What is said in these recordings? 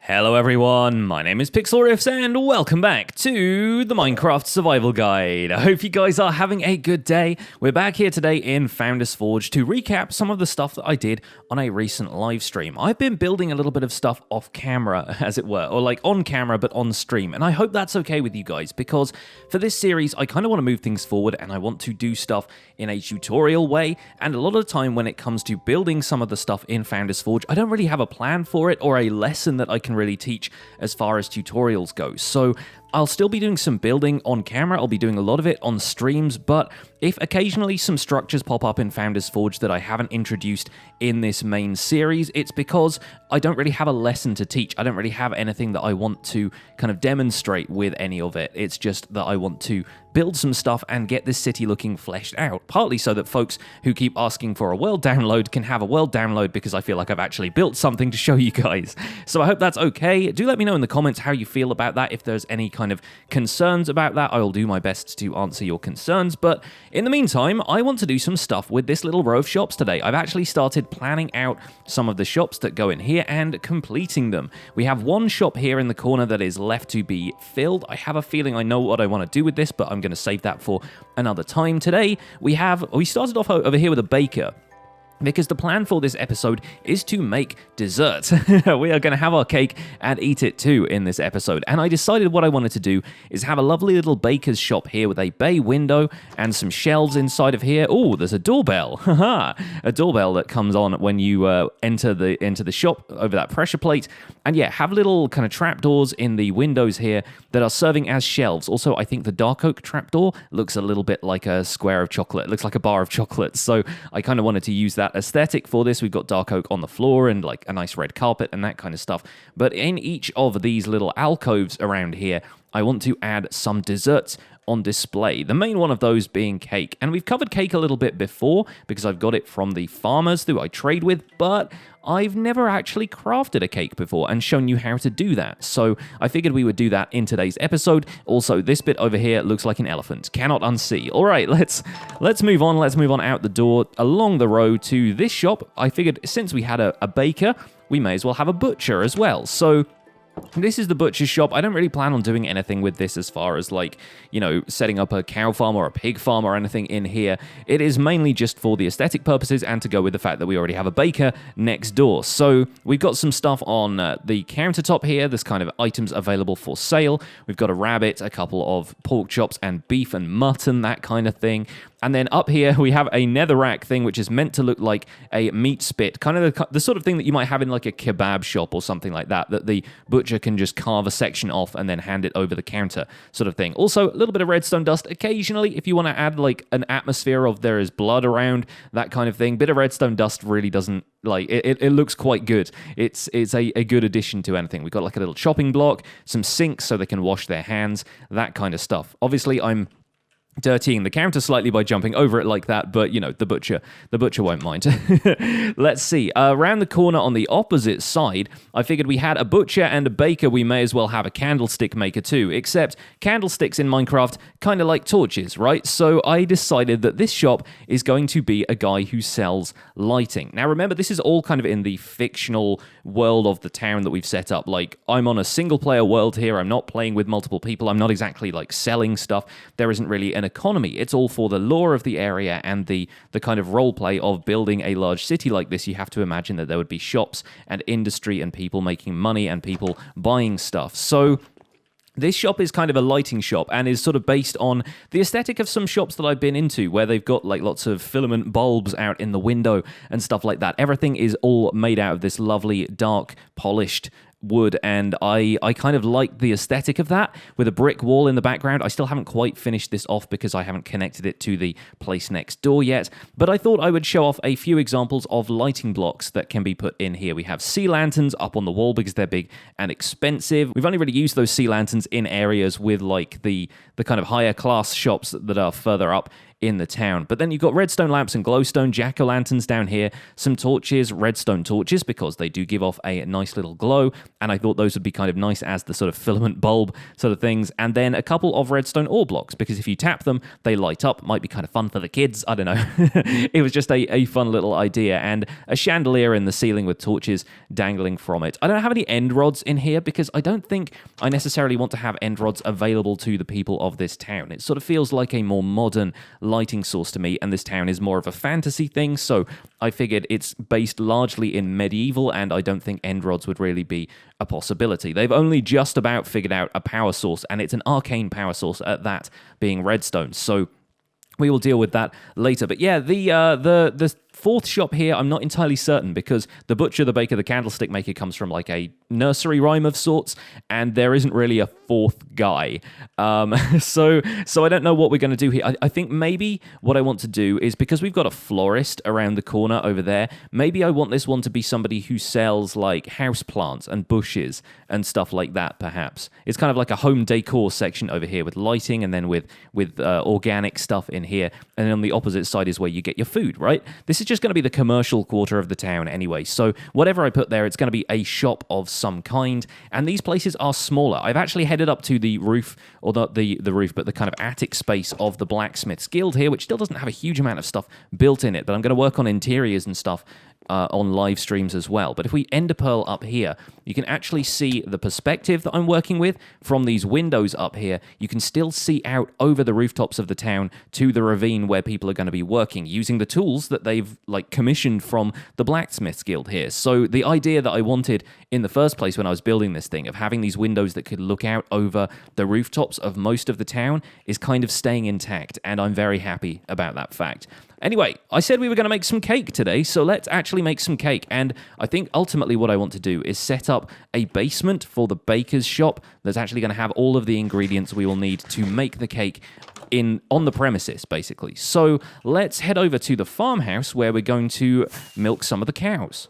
Hello everyone, my name is Pixlriffs and welcome back to the Minecraft Survival Guide. I hope you guys are having a good day. We're back here today in Founders Forge to recap some of the stuff that I did on a recent live stream. I've been building a little bit of stuff off camera, as it were, or like on camera but on stream, and I hope that's okay with you guys because for this series I kind of want to move things forward and I want to do stuff in a tutorial way, and a lot of the time when it comes to building some of the stuff in Founders Forge, I don't really have a plan for it or a lesson that I can really teach as far as tutorials go. So I'll still be doing some building on camera, I'll be doing a lot of it on streams, but if occasionally some structures pop up in Founders Forge that I haven't introduced in this main series, it's because I don't really have a lesson to teach. I don't really have anything that I want to kind of demonstrate with any of it. It's just that I want to build some stuff and get this city looking fleshed out, partly so that folks who keep asking for a world download can have a world download because I feel like I've actually built something to show you guys. So I hope that's okay. Do let me know in the comments how you feel about that. If there's any kind of concerns about that, I will do my best to answer your concerns, but in the meantime, I want to do some stuff with this little row of shops today. I've actually started planning out some of the shops that go in here and completing them. We have one shop here in the corner that is left to be filled. I have a feeling I know what I want to do with this, but I'm going to save that for another time. Today, we started off over here with a baker, because the plan for this episode is to make dessert. We are going to have our cake and eat it too in this episode. And I decided what I wanted to do is have a lovely little baker's shop here with a bay window and some shelves inside of here. Oh, there's a doorbell. A doorbell that comes on when you enter the shop over that pressure plate. And yeah, have little kind of trapdoors in the windows here that are serving as shelves. Also, I think the dark oak trapdoor looks a little bit like a square of chocolate. It looks like a bar of chocolate. So I kind of wanted to use that aesthetic for this. We've got dark oak on the floor and like a nice red carpet and that kind of stuff. But in each of these little alcoves around here, I want to add some desserts on display. The main one of those being cake. And we've covered cake a little bit before because I've got it from the farmers who I trade with, but I've never actually crafted a cake before and shown you how to do that. So I figured we would do that in today's episode. Also, this bit over here looks like an elephant. Cannot unsee. All right, let's move on. Let's move on out the door along the road to this shop. I figured since we had a baker, we may as well have a butcher as well. So this is the butcher's shop. I don't really plan on doing anything with this as far as like, you know, setting up a cow farm or a pig farm or anything in here. It is mainly just for the aesthetic purposes and to go with the fact that we already have a baker next door. So we've got some stuff on the countertop here. There's kind of items available for sale. We've got a rabbit, a couple of pork chops and beef and mutton, that kind of thing. And then up here, we have a netherrack thing, which is meant to look like a meat spit, kind of the sort of thing that you might have in like a kebab shop or something like that the butcher can just carve a section off and then hand it over the counter sort of thing. Also, a little bit of redstone dust occasionally if you want to add like an atmosphere of there is blood around, that kind of thing. Bit of redstone dust really doesn't, like, it looks quite good. It's a good addition to anything. We've got like a little chopping block, some sinks so they can wash their hands, that kind of stuff. Obviously, I'm dirtying the counter slightly by jumping over it like that, but you know, the butcher won't mind. Let's see, around the corner on the opposite side, I figured we had a butcher and a baker, we may as well have a candlestick maker too, except candlesticks in Minecraft kind of like torches, right? So I decided that this shop is going to be a guy who sells lighting. Now remember, this is all kind of in the fictional world of the town that we've set up. Like, I'm on a single player world here, I'm not playing with multiple people, I'm not exactly like selling stuff, there isn't really an economy. It's all for the lore of the area and the kind of role play of building a large city like this. You have to imagine that there would be shops and industry and people making money and people buying stuff. So this shop is kind of a lighting shop and is sort of based on the aesthetic of some shops that I've been into where they've got like lots of filament bulbs out in the window and stuff like that. Everything is all made out of this lovely dark polished wood, and I kind of like the aesthetic of that with a brick wall in the background. I still haven't quite finished this off because I haven't connected it to the place next door yet, but I thought I would show off a few examples of lighting blocks that can be put in here. We have sea lanterns up on the wall because they're big and expensive. We've only really used those sea lanterns in areas with like the kind of higher class shops that are further up in the town. But then you've got redstone lamps and glowstone jack-o'-lanterns down here, some torches, redstone torches, because they do give off a nice little glow, and I thought those would be kind of nice as the sort of filament bulb sort of things, and then a couple of redstone ore blocks, because if you tap them, they light up. Might be kind of fun for the kids, I don't know. It was just a fun little idea, and a chandelier in the ceiling with torches dangling from it. I don't have any end rods in here, because I don't think I necessarily want to have end rods available to the people of this town. It sort of feels like a more modern lighting source to me, and this town is more of a fantasy thing, so I figured it's based largely in medieval, and I don't think end rods would really be a possibility. They've only just about figured out a power source, and it's an arcane power source at that, being redstone, so we will deal with that later. But yeah, the fourth shop here, I'm not entirely certain, because the butcher, the baker, the candlestick maker comes from like a nursery rhyme of sorts, and there isn't really a fourth guy. So I don't know what we're going to do here. I think maybe what I want to do is, because we've got a florist around the corner over there, maybe I want this one to be somebody who sells like house plants and bushes and stuff like that, perhaps. It's kind of like a home decor section over here with lighting, and then with organic stuff in here, and then on the opposite side is where you get your food, right? This is just going to be the commercial quarter of the town anyway, so whatever I put there, it's going to be a shop of some kind, and these places are smaller. I've actually headed up to the roof, or not the roof, but the kind of attic space of the Blacksmith's Guild here, which still doesn't have a huge amount of stuff built in it, but I'm going to work on interiors and stuff on live streams as well. But if we ender pearl up here, you can actually see the perspective that I'm working with from these windows up here. You can still see out over the rooftops of the town to the ravine where people are going to be working, using the tools that they've like commissioned from the Blacksmith's Guild here. So the idea that I wanted in the first place when I was building this thing, of having these windows that could look out over the rooftops of most of the town, is kind of staying intact, and I'm very happy about that fact. Anyway, I said we were going to make some cake today, so let's actually make some cake. And I think ultimately what I want to do is set up a basement for the baker's shop that's actually going to have all of the ingredients we will need to make the cake on the premises, basically. So let's head over to the farmhouse where we're going to milk some of the cows.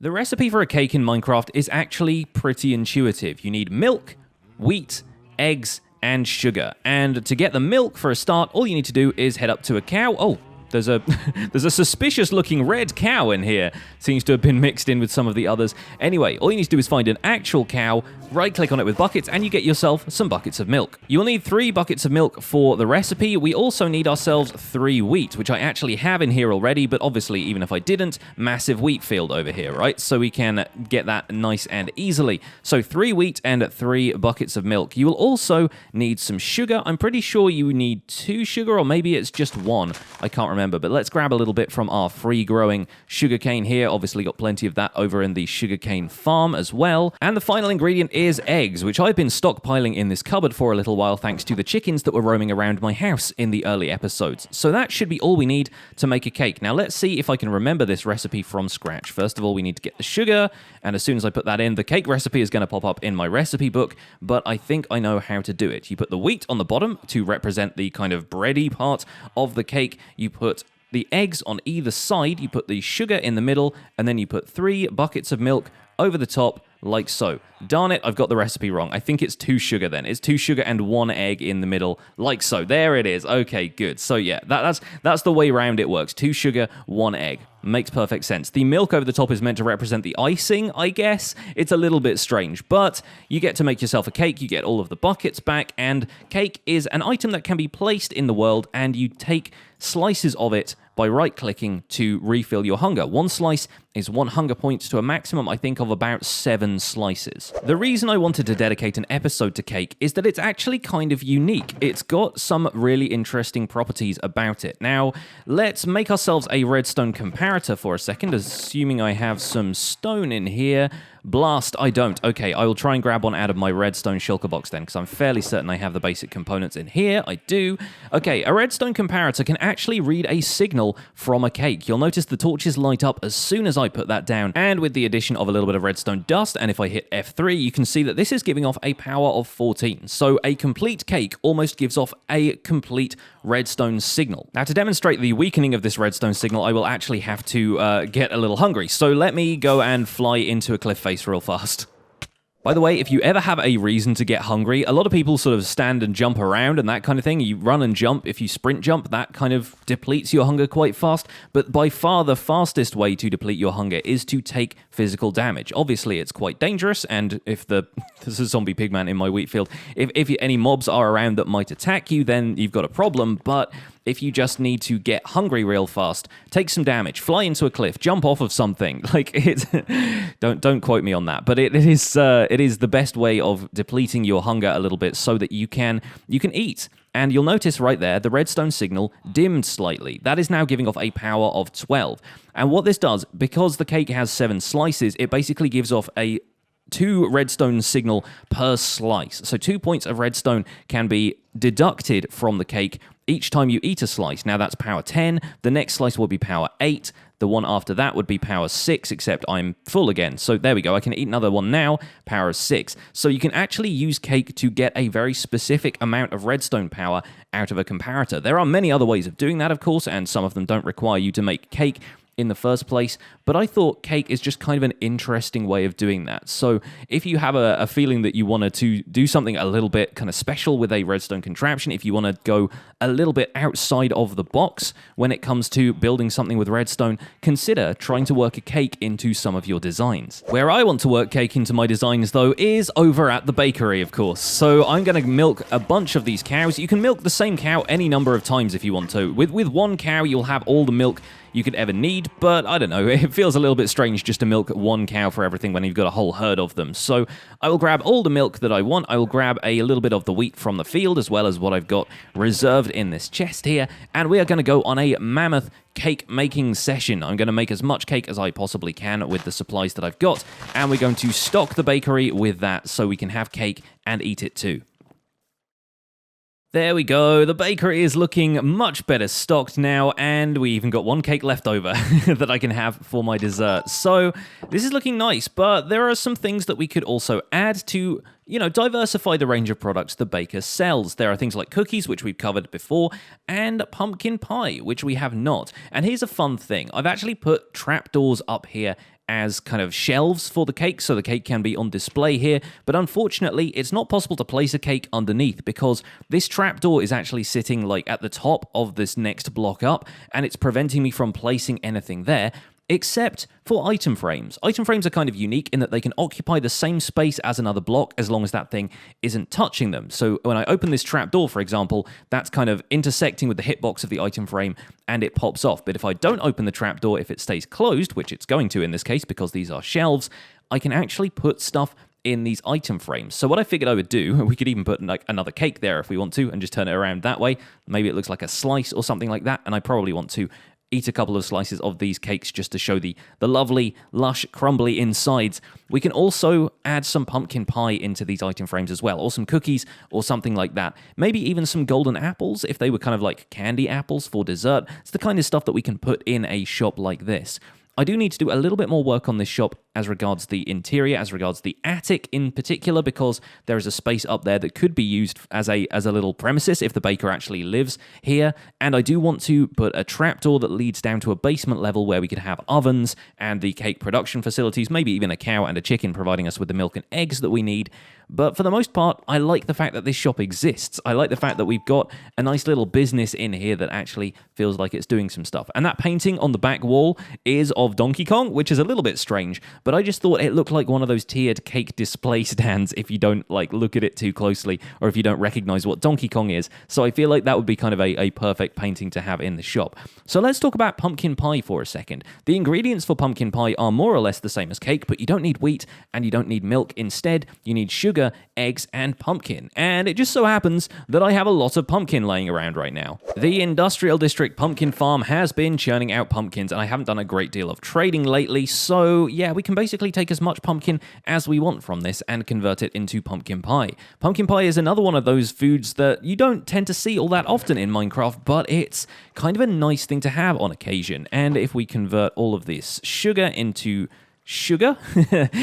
The recipe for a cake in Minecraft is actually pretty intuitive. You need milk, wheat, eggs, and sugar. And to get the milk for a start, all you need to do is head up to a cow. Oh, there's a suspicious looking red cow in here. Seems to have been mixed in with some of the others. Anyway, all you need to do is find an actual cow, right click on it with buckets, and you get yourself some buckets of milk. You'll need 3 buckets of milk for the recipe. We also need ourselves 3 wheat, which I actually have in here already, but obviously even if I didn't, massive wheat field over here, right? So we can get that nice and easily. So 3 wheat and 3 buckets of milk. You will also need some sugar. I'm pretty sure you need 2 sugar, or maybe it's just 1. I can't remember, but let's grab a little bit from our free growing sugarcane here. Obviously got plenty of that over in the sugarcane farm as well. And the final ingredient is eggs, which I've been stockpiling in this cupboard for a little while thanks to the chickens that were roaming around my house in the early episodes. So that should be all we need to make a cake. Now let's see if I can remember this recipe from scratch. First of all, we need to get the sugar, and as soon as I put that in, the cake recipe is going to pop up in my recipe book, but I think I know how to do it. You put the wheat on the bottom to represent the kind of bready part of the cake. You put the eggs on either side, you put the sugar in the middle, and then you put 3 buckets of milk over the top, like so. Darn it, I've got the recipe wrong. I think it's 2 sugar then. It's 2 sugar and 1 egg in the middle, like so. There it is. Okay, good. So yeah, that's the way round it works. 2 sugar, 1 egg. Makes perfect sense. The milk over the top is meant to represent the icing, I guess. It's a little bit strange, but you get to make yourself a cake, you get all of the buckets back, and cake is an item that can be placed in the world, and you take slices of it by right-clicking to refill your hunger. 1 slice is 1 hunger point to a maximum, I think, of about 7 slices. The reason I wanted to dedicate an episode to cake is that it's actually kind of unique. It's got some really interesting properties about it. Now, let's make ourselves a redstone comparator for a second, assuming I have some stone in here. Blast, I don't. Okay, I will try and grab one out of my redstone shulker box then, because I'm fairly certain I have the basic components in here. I do. Okay, a redstone comparator can actually read a signal from a cake. You'll notice the torches light up as soon as I put that down, and with the addition of a little bit of redstone dust, and if I hit F3, you can see that this is giving off a power of 14. So a complete cake almost gives off a complete redstone signal. Now, to demonstrate the weakening of this redstone signal, I will actually have to get a little hungry. So let me go and fly into a cliff face real fast. By the way, if you ever have a reason to get hungry, a lot of people sort of stand and jump around and that kind of thing. You run and jump. If you sprint jump, that kind of depletes your hunger quite fast. But by far the fastest way to deplete your hunger is to take physical damage. Obviously, it's quite dangerous, and if there's a zombie pigman in my wheat field, if any mobs are around that might attack you, then you've got a problem. But if you just need to get hungry real fast, take some damage, fly into a cliff, jump off of something. Like it, don't quote me on that, but it is the best way of depleting your hunger a little bit so that you can eat. And you'll notice right there, the redstone signal dimmed slightly. That is now giving off a power of 12. And what this does, because the cake has 7 slices, it basically gives off a 2 redstone signal per slice. So 2 points of redstone can be deducted from the cake each time you eat a slice. Now that's power 10. The next slice will be power 8. The one after that would be power 6, except I'm full again. So there we go. I can eat another one now, power 6. So you can actually use cake to get a very specific amount of redstone power out of a comparator. There are many other ways of doing that, of course, and some of them don't require you to make cake in the first place, but I thought cake is just kind of an interesting way of doing that. So if you have a feeling that you wanted to do something a little bit kind of special with a redstone contraption, if you want to go a little bit outside of the box when it comes to building something with redstone, consider trying to work a cake into some of your designs. Where I want to work cake into my designs, though, is over at the bakery, of course. So I'm going to milk a bunch of these cows. You can milk the same cow any number of times if you want to. With one cow, you'll have all the milk you could ever need, but I don't know, it feels a little bit strange just to milk one cow for everything when you've got a whole herd of them. So I will grab all the milk that I want. I will grab a little bit of the wheat from the field, as well as what I've got reserved in this chest here, and we are going to go on a mammoth cake making session. I'm going to make as much cake as I possibly can with the supplies that I've got, and we're going to stock the bakery with that so we can have cake and eat it too. There we go, the bakery is looking much better stocked now, and we even got one cake left over that I can have for my dessert. So this is looking nice, but there are some things that we could also add to, diversify the range of products the baker sells. There are things like cookies, which we've covered before, and pumpkin pie, which we have not. And here's a fun thing. I've actually put trapdoors up here as kind of shelves for the cake, so the cake can be on display here, but unfortunately it's not possible to place a cake underneath because this trapdoor is actually sitting like at the top of this next block up, and it's preventing me from placing anything there, except for item frames. Item frames are kind of unique in that they can occupy the same space as another block as long as that thing isn't touching them. So when I open this trapdoor, for example, that's kind of intersecting with the hitbox of the item frame and it pops off. But if I don't open the trapdoor, if it stays closed, which it's going to in this case because these are shelves, I can actually put stuff in these item frames. So what I figured I would do, we could even put like another cake there if we want to and just turn it around that way. Maybe it looks like a slice or something like that, and I probably want to eat a couple of slices of these cakes just to show the lovely, lush, crumbly insides. We can also add some pumpkin pie into these item frames as well, or some cookies or something like that. Maybe even some golden apples if they were kind of like candy apples for dessert. It's the kind of stuff that we can put in a shop like this. I do need to do a little bit more work on this shop as regards the interior, as regards the attic in particular, because there is a space up there that could be used as a little premises if the baker actually lives here. And I do want to put a trapdoor that leads down to a basement level where we could have ovens and the cake production facilities, maybe even a cow and a chicken providing us with the milk and eggs that we need. But for the most part, I like the fact that this shop exists. I like the fact that we've got a nice little business in here that actually feels like it's doing some stuff. And that painting on the back wall is of Donkey Kong, which is a little bit strange, but I just thought it looked like one of those tiered cake display stands if you don't like look at it too closely or if you don't recognize what Donkey Kong is. So I feel like that would be kind of a perfect painting to have in the shop. So let's talk about pumpkin pie for a second. The ingredients for pumpkin pie are more or less the same as cake, but you don't need wheat and you don't need milk. Instead, you need sugar, eggs, and pumpkin. And it just so happens that I have a lot of pumpkin laying around right now. The Industrial District Pumpkin Farm has been churning out pumpkins, and I haven't done a great deal of trading lately, so yeah, we can basically take as much pumpkin as we want from this and convert it into pumpkin pie. Pumpkin pie is another one of those foods that you don't tend to see all that often in Minecraft, but it's kind of a nice thing to have on occasion. And if we convert all of this sugar into sugar.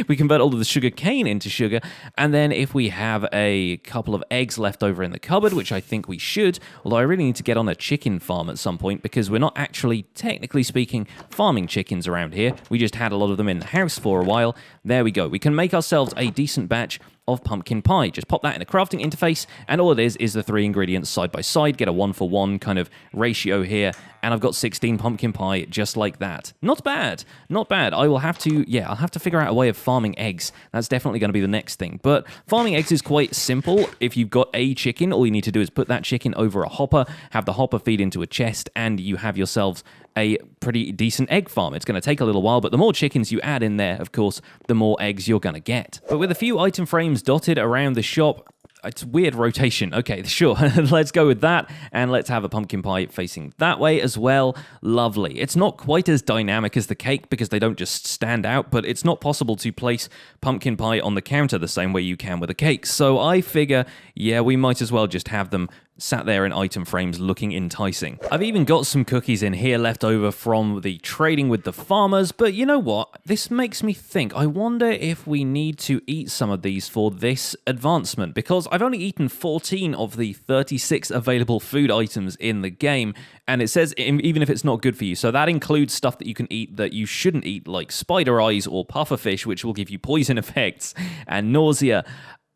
We convert all of the sugar cane into sugar. And then if we have a couple of eggs left over in the cupboard, which I think we should, although I really need to get on a chicken farm at some point because we're not actually, technically speaking, farming chickens around here. We just had a lot of them in the house for a while. There we go. We can make ourselves a decent batch of pumpkin pie. Just pop that in a crafting interface, and all it is the 3 ingredients side by side, get a 1-for-1 kind of ratio here, and I've got 16 pumpkin pie just like that. Not bad, not bad. I'll have to figure out a way of farming eggs. That's definitely going to be the next thing. But farming eggs is quite simple. If you've got a chicken, all you need to do is put that chicken over a hopper, have the hopper feed into a chest, and you have yourselves a pretty decent egg farm. It's going to take a little while, but the more chickens you add in there, of course, the more eggs you're going to get. But with a few item frames dotted around the shop, it's weird rotation. Okay, sure. Let's go with that, and let's have a pumpkin pie facing that way as well. Lovely. It's not quite as dynamic as the cake because they don't just stand out, but it's not possible to place pumpkin pie on the counter the same way you can with a cake. So I figure, yeah, we might as well just have them sat there in item frames looking enticing. I've even got some cookies in here left over from the trading with the farmers, but you know what? This makes me think, I wonder if we need to eat some of these for this advancement, because I've only eaten 14 of the 36 available food items in the game, and it says even if it's not good for you, so that includes stuff that you can eat that you shouldn't eat, like spider eyes or pufferfish, which will give you poison effects and nausea.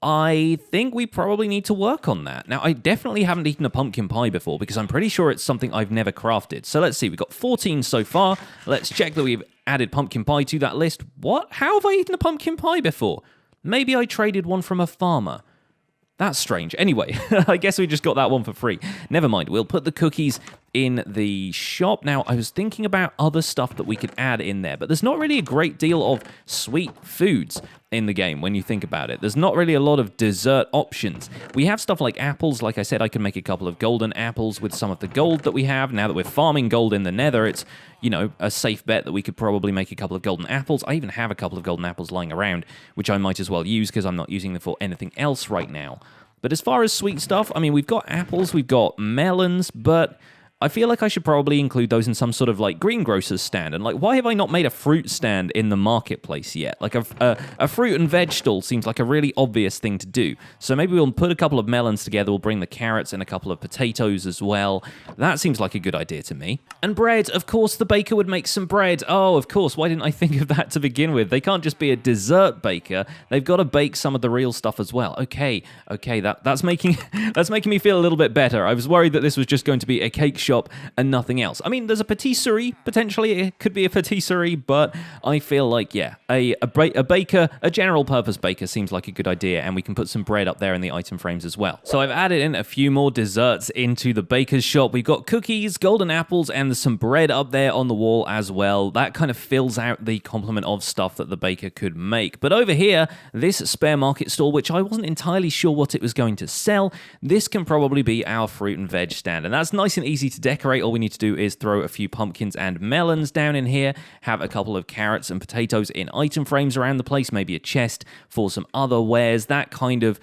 I think we probably need to work on that. Now, I definitely haven't eaten a pumpkin pie before because I'm pretty sure it's something I've never crafted. So let's see, we've got 14 so far. Let's check that we've added pumpkin pie to that list. What? How have I eaten a pumpkin pie before? Maybe I traded one from a farmer. That's strange. Anyway, I guess we just got that one for free. Never mind, we'll put the cookies in the shop. Now, I was thinking about other stuff that we could add in there, but there's not really a great deal of sweet foods in the game when you think about it. There's not really a lot of dessert options. We have stuff like apples. Like I said, I can make a couple of golden apples with some of the gold that we have. Now that we're farming gold in the nether, it's, you know, a safe bet that we could probably make a couple of golden apples. I even have a couple of golden apples lying around, which I might as well use because I'm not using them for anything else right now. But as far as sweet stuff, I mean, we've got apples, we've got melons, but I feel like I should probably include those in some sort of like greengrocer's stand. And like, why have I not made a fruit stand in the marketplace yet? Like a fruit and veg stall seems like a really obvious thing to do. So maybe we'll put a couple of melons together. We'll bring the carrots and a couple of potatoes as well. That seems like a good idea to me. And bread, of course, the baker would make some bread. Oh, of course. Why didn't I think of that to begin with? They can't just be a dessert baker. They've got to bake some of the real stuff as well. Okay, that's making me feel a little bit better. I was worried that this was just going to be a cake shop and nothing else. I mean, there's a patisserie, potentially. It could be a patisserie, but I feel like, yeah, a baker, a general purpose baker seems like a good idea, and we can put some bread up there in the item frames as well. So I've added in a few more desserts into the baker's shop. We've got cookies, golden apples, and some bread up there on the wall as well. That kind of fills out the complement of stuff that the baker could make. But over here, this spare market stall, which I wasn't entirely sure what it was going to sell, this can probably be our fruit and veg stand, and that's nice and easy to decorate. All we need to do is throw a few pumpkins and melons down in here, have a couple of carrots and potatoes in item frames around the place, maybe a chest for some other wares. That kind of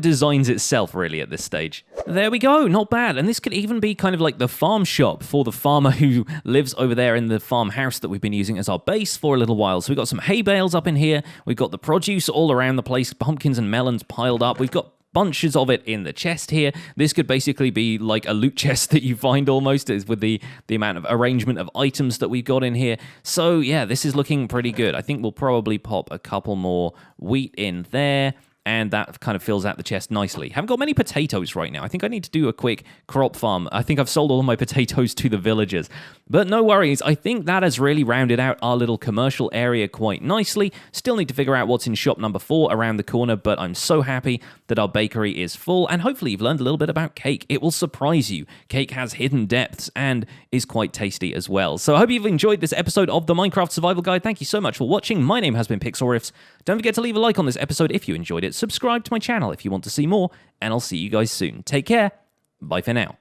designs itself really at this stage. There we go, not bad. And this could even be kind of like the farm shop for the farmer who lives over there in the farmhouse that we've been using as our base for a little while. So we've got some hay bales up in here. We've got the produce all around the place, pumpkins and melons piled up. We've got bunches of it in the chest here. This could basically be like a loot chest that you find almost, is with the amount of arrangement of items that we've got in here. So yeah, this is looking pretty good. I think we'll probably pop a couple more wheat in there, and that kind of fills out the chest nicely. Haven't got many potatoes right now. I think I need to do a quick crop farm. I think I've sold all of my potatoes to the villagers. But no worries, I think that has really rounded out our little commercial area quite nicely. Still need to figure out what's in shop number 4 around the corner, but I'm so happy that our bakery is full, and hopefully you've learned a little bit about cake. It will surprise you. Cake has hidden depths and is quite tasty as well. So I hope you've enjoyed this episode of the Minecraft Survival Guide. Thank you so much for watching. My name has been Pixlriffs. Don't forget to leave a like on this episode if you enjoyed it. Subscribe to my channel if you want to see more, and I'll see you guys soon. Take care. Bye for now.